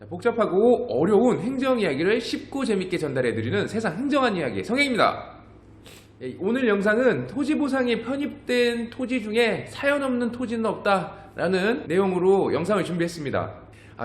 복잡하고 어려운 행정 이야기를 쉽고 재밌게 전달해드리는 세상 행정한 이야기의 성혜입니다. 오늘 영상은 토지 보상에 편입된 토지 중에 사연 없는 토지는 없다 라는 내용으로 영상을 준비했습니다.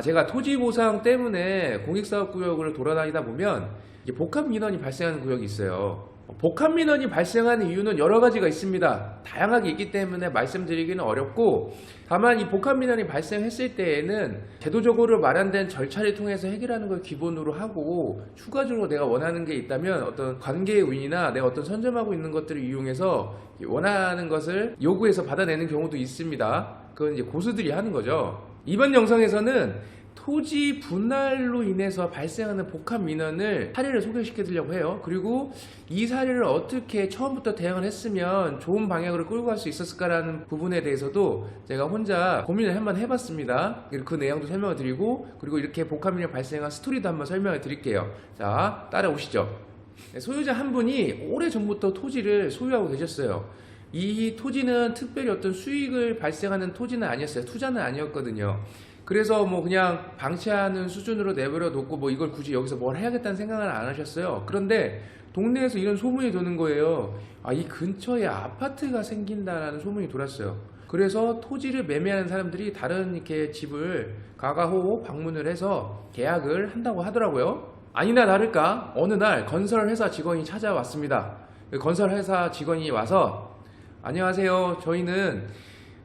제가 토지 보상 때문에 공익사업구역을 돌아다니다 보면 복합민원이 발생하는 구역이 있어요. 복합민원이 발생하는 이유는 여러 가지가 있습니다. 다양하게 있기 때문에 말씀드리기는 어렵고, 다만 이 복합민원이 발생했을 때에는 제도적으로 마련된 절차를 통해서 해결하는 걸 기본으로 하고, 추가적으로 내가 원하는 게 있다면 어떤 관계의 운이나 내가 어떤 선점하고 있는 것들을 이용해서 원하는 것을 요구해서 받아내는 경우도 있습니다. 그건 이제 고수들이 하는 거죠. 이번 영상에서는 토지 분할로 인해서 발생하는 복합민원을 사례를 소개시켜 드리려고 해요. 그리고 이 사례를 어떻게 처음부터 대응을 했으면 좋은 방향으로 끌고 갈 수 있었을까라는 부분에 대해서도 제가 혼자 고민을 한번 해봤습니다. 그 내용도 설명을 드리고, 그리고 이렇게 복합민원이 발생한 스토리도 한번 설명을 드릴게요. 자, 따라오시죠. 소유자 한 분이 오래전부터 토지를 소유하고 계셨어요. 이 토지는 특별히 어떤 수익을 발생하는 토지는 아니었어요. 투자는 아니었거든요. 그래서 뭐 그냥 방치하는 수준으로 내버려 놓고 뭐 이걸 굳이 여기서 뭘 해야겠다는 생각을 안 하셨어요. 그런데 동네에서 이런 소문이 도는 거예요. 이 근처에 아파트가 생긴다라는 소문이 돌았어요. 그래서 토지를 매매하는 사람들이 다른 이렇게 집을 가가호 방문을 해서 계약을 한다고 하더라고요. 아니나 다를까 어느 날 건설회사 직원이 찾아왔습니다. 건설회사 직원이 와서, 안녕하세요. 저희는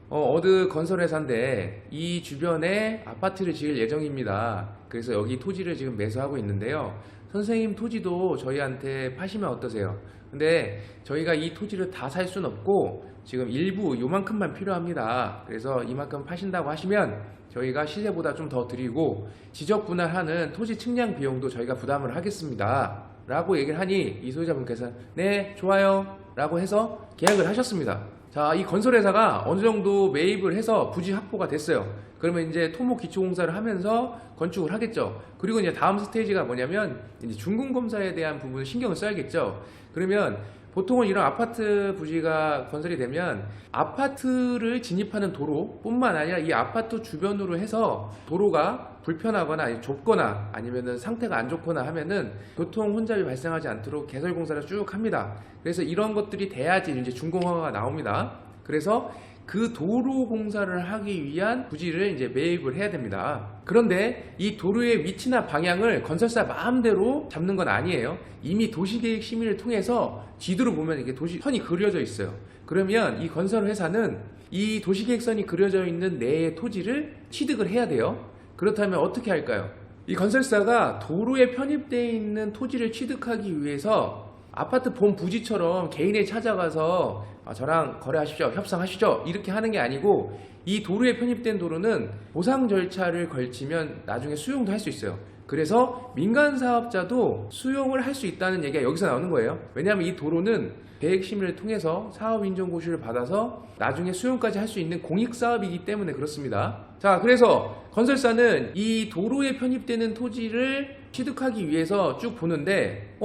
어느 건설회사인데 이 주변에 아파트를 지을 예정입니다. 그래서 여기 토지를 지금 매수하고 있는데요. 선생님 토지도 저희한테 파시면 어떠세요? 근데 저희가 이 토지를 다 살 순 없고 지금 일부 요만큼만 필요합니다. 그래서 이만큼 파신다고 하시면 저희가 시세보다 좀 더 드리고 지적 분할하는 토지 측량 비용도 저희가 부담을 하겠습니다 라고 얘기를 하니, 이 소유자분께서 네 좋아요 라고 해서 계약을 하셨습니다. 자, 이 건설회사가 어느 정도 매입을 해서 부지 확보가 됐어요. 그러면 이제 토목 기초공사를 하면서 건축을 하겠죠. 그리고 이제 다음 스테이지가 뭐냐면 이제 준공검사에 대한 부분을 신경을 써야겠죠. 그러면 보통은 이런 아파트 부지가 건설이 되면 아파트를 진입하는 도로뿐만 아니라 이 아파트 주변으로 해서 도로가 불편하거나 좁거나 아니면은 상태가 안 좋거나 하면은 교통 혼잡이 발생하지 않도록 개설 공사를 쭉 합니다. 그래서 이런 것들이 돼야지 이제 준공허가가 나옵니다. 그래서 그 도로 공사를 하기 위한 부지를 이제 매입을 해야 됩니다. 그런데 이 도로의 위치나 방향을 건설사 마음대로 잡는 건 아니에요. 이미 도시계획 심의를 통해서 지도로 보면 이게 도시선이 그려져 있어요. 그러면 이 건설회사는 이 도시계획선이 그려져 있는 내의 토지를 취득을 해야 돼요. 그렇다면 어떻게 할까요? 이 건설사가 도로에 편입되어 있는 토지를 취득하기 위해서 아파트 본 부지처럼 개인이 찾아가서 저랑 거래하십시오, 협상하시죠 이렇게 하는 게 아니고, 이 도로에 편입된 도로는 보상 절차를 걸치면 나중에 수용도 할 수 있어요. 그래서 민간 사업자도 수용을 할 수 있다는 얘기가 여기서 나오는 거예요. 왜냐하면 이 도로는 계획심의를 통해서 사업인정고시를 받아서 나중에 수용까지 할 수 있는 공익사업이기 때문에 그렇습니다. 자, 그래서 건설사는 이 도로에 편입되는 토지를 취득하기 위해서 쭉 보는데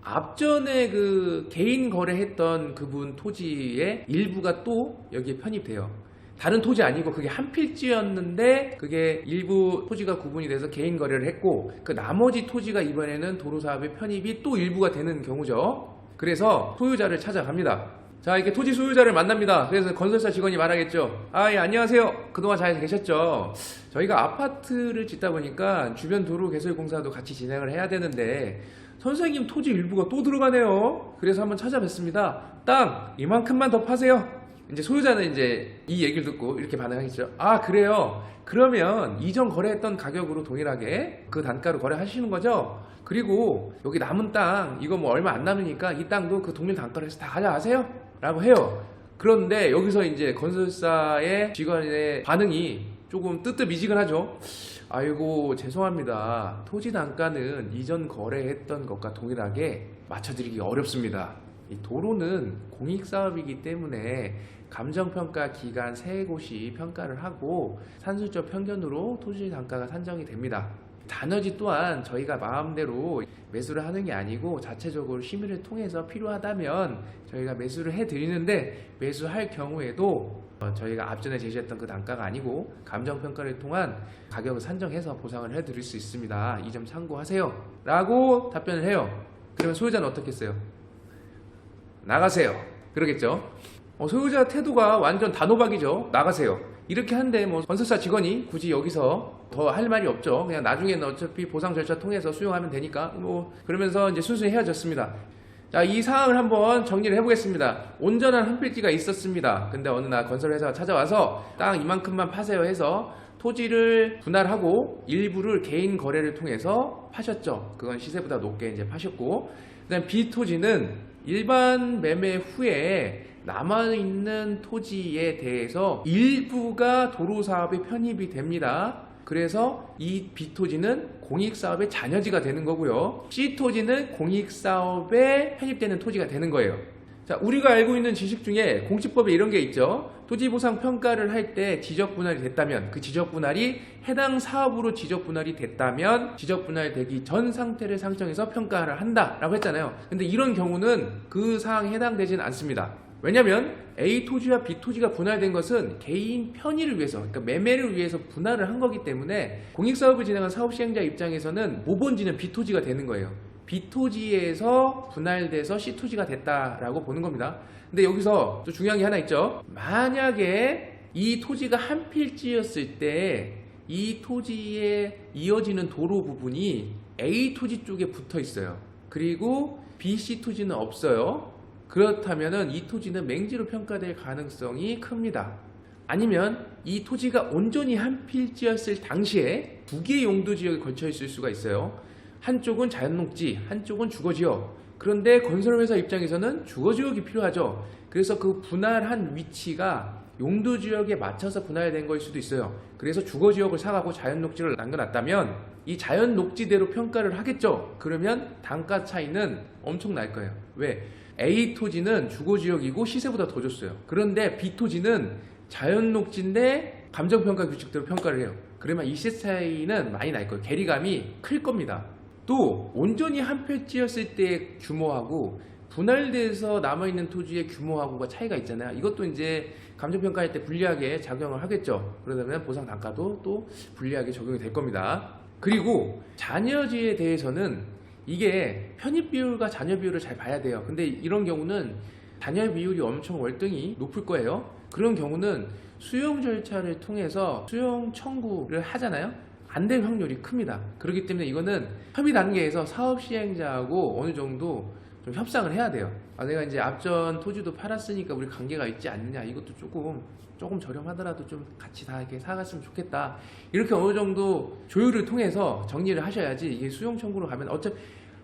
앞전에 그 개인 거래했던 그분 토지의 일부가 또 여기에 편입돼요. 다른 토지 아니고 그게 한 필지였는데 그게 일부 토지가 구분이 돼서 개인 거래를 했고, 그 나머지 토지가 이번에는 도로사업에 편입이 또 일부가 되는 경우죠. 그래서 소유자를 찾아갑니다. 자, 이렇게 토지 소유자를 만납니다. 그래서 건설사 직원이 말하겠죠. 예, 안녕하세요. 그동안 잘 계셨죠? 저희가 아파트를 짓다 보니까 주변 도로 개설 공사도 같이 진행을 해야 되는데 선생님 토지 일부가 또 들어가네요. 그래서 한번 찾아뵙습니다. 땅 이만큼만 더 파세요. 이제 소유자는 이제 이 얘기를 듣고 이렇게 반응하겠죠. 그래요? 그러면 이전 거래했던 가격으로 동일하게 그 단가로 거래하시는 거죠? 그리고 여기 남은 땅 이거 뭐 얼마 안 남으니까 이 땅도 그 동일 단가로 해서 다 가져가세요 라고 해요. 그런데 여기서 이제 건설사의 직원의 반응이 조금 뜨뜻미지근하죠. 아이고 죄송합니다. 토지 단가는 이전 거래했던 것과 동일하게 맞춰드리기 어렵습니다. 이 도로는 공익사업이기 때문에 감정평가 기관 3곳이 평가를 하고 산술적 편견으로 토지 단가가 산정이 됩니다. 단어지 또한 저희가 마음대로 매수를 하는 게 아니고 자체적으로 심의를 통해서 필요하다면 저희가 매수를 해드리는데, 매수할 경우에도 저희가 앞전에 제시했던 그 단가가 아니고 감정평가를 통한 가격을 산정해서 보상을 해드릴 수 있습니다. 이 점 참고하세요 라고 답변을 해요. 그러면 소유자는 어떻게 했어요? 나가세요 그러겠죠. 소유자 태도가 완전 단호박이죠. 나가세요 이렇게 한데 뭐 건설사 직원이 굳이 여기서 더 할 말이 없죠. 그냥 나중에는 어차피 보상 절차 통해서 수용하면 되니까 뭐 그러면서 이제 순순히 헤어졌습니다. 자, 이 상황을 한번 정리를 해보겠습니다. 온전한 한 필지가 있었습니다. 근데 어느 날 건설회사가 찾아와서 땅 이만큼만 파세요 해서 토지를 분할하고 일부를 개인 거래를 통해서 파셨죠. 그건 시세보다 높게 이제 파셨고, 그다음 B 토지는 일반 매매 후에 남아있는 토지에 대해서 일부가 도로사업에 편입이 됩니다. 그래서 이 B토지는 공익사업의 잔여지가 되는 거고요. C토지는 공익사업에 편입되는 토지가 되는 거예요. 자, 우리가 알고 있는 지식 중에 공시법에 이런 게 있죠. 토지보상 평가를 할 때 지적분할이 됐다면, 그 지적분할이 해당 사업으로 지적분할이 됐다면 지적분할되기 전 상태를 상정해서 평가를 한다라고 했잖아요. 근데 이런 경우는 그 사항에 해당되지는 않습니다. 왜냐면 A 토지와 B 토지가 분할된 것은 개인 편의를 위해서, 그러니까 매매를 위해서 분할을 한 거기 때문에 공익사업을 진행한 사업시행자 입장에서는 모본지는 B 토지가 되는 거예요. B 토지에서 분할돼서 C 토지가 됐다라고 보는 겁니다. 근데 여기서 또 중요한 게 하나 있죠. 만약에 이 토지가 한 필지였을 때 이 토지에 이어지는 도로 부분이 A 토지 쪽에 붙어 있어요. 그리고 B, C 토지는 없어요. 그렇다면 이 토지는 맹지로 평가될 가능성이 큽니다. 아니면 이 토지가 온전히 한 필지였을 당시에 두 개의 용도지역에 걸쳐 있을 수가 있어요. 한쪽은 자연녹지, 한쪽은 주거지역. 그런데 건설회사 입장에서는 주거지역이 필요하죠. 그래서 그 분할한 위치가 용도지역에 맞춰서 분할된 거일 수도 있어요. 그래서 주거지역을 사가고 자연녹지를 남겨놨다면 이 자연녹지대로 평가를 하겠죠. 그러면 단가 차이는 엄청 날 거예요. 왜? A 토지는 주거지역이고 시세보다 더 줬어요. 그런데 B 토지는 자연녹지인데 감정평가 규칙대로 평가를 해요. 그러면 이 시세 차이는 많이 날 거예요. 괴리감이 클 겁니다. 또 온전히 한 필지였을 때 규모하고 분할돼서 남아있는 토지의 규모하고가 차이가 있잖아요. 이것도 이제 감정평가할 때 불리하게 작용을 하겠죠. 그러다면 보상 단가도 또 불리하게 적용이 될 겁니다. 그리고 잔여지에 대해서는 이게 편입 비율과 잔여 비율을 잘 봐야 돼요. 근데 이런 경우는 잔여 비율이 엄청 월등히 높을 거예요. 그런 경우는 수용 절차를 통해서 수용 청구를 하잖아요. 안 될 확률이 큽니다. 그렇기 때문에 이거는 협의 단계에서 사업 시행자하고 어느 정도 좀 협상을 해야 돼요. 내가 이제 앞전 토지도 팔았으니까 우리 관계가 있지 않느냐, 이것도 조금 저렴하더라도 좀 같이 다 이렇게 사갔으면 좋겠다, 이렇게 어느 정도 조율을 통해서 정리를 하셔야지. 이게 수용 청구로 가면 어차피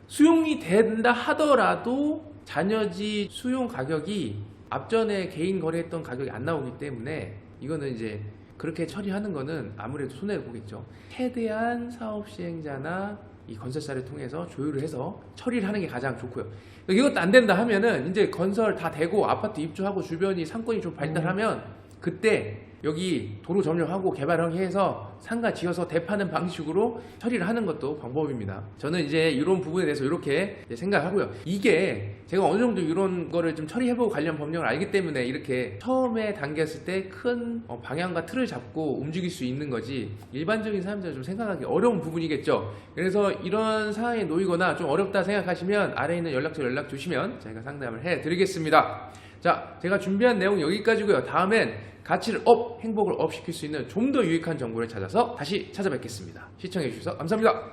수용이 된다 하더라도 잔여지 수용 가격이 앞전에 개인 거래했던 가격이 안 나오기 때문에 이거는 이제 그렇게 처리하는 거는 아무래도 손해를 보겠죠. 최대한 사업 시행자나 이 건설사를 통해서 조율을 해서 처리를 하는 게 가장 좋고요. 이것도 안 된다 하면은 이제 건설 다 되고 아파트 입주하고 주변이 상권이 좀 발달하면 그때 여기 도로 점령하고 개발하게 해서 상가 지어서 대파는 방식으로 처리를 하는 것도 방법입니다. 저는 이제 이런 부분에 대해서 이렇게 생각하고요. 이게 제가 어느 정도 이런 거를 좀 처리해보고 관련 법령을 알기 때문에 이렇게 처음에 당겼을 때 큰 방향과 틀을 잡고 움직일 수 있는 거지, 일반적인 사람들은 좀 생각하기 어려운 부분이겠죠. 그래서 이런 상황에 놓이거나 좀 어렵다 생각하시면 아래에 있는 연락처 연락 주시면 저희가 상담을 해드리겠습니다. 자, 제가 준비한 내용 여기까지고요. 다음엔 가치를 업, 행복을 업 시킬 수 있는 좀 더 유익한 정보를 찾아서 다시 찾아뵙겠습니다. 시청해주셔서 감사합니다.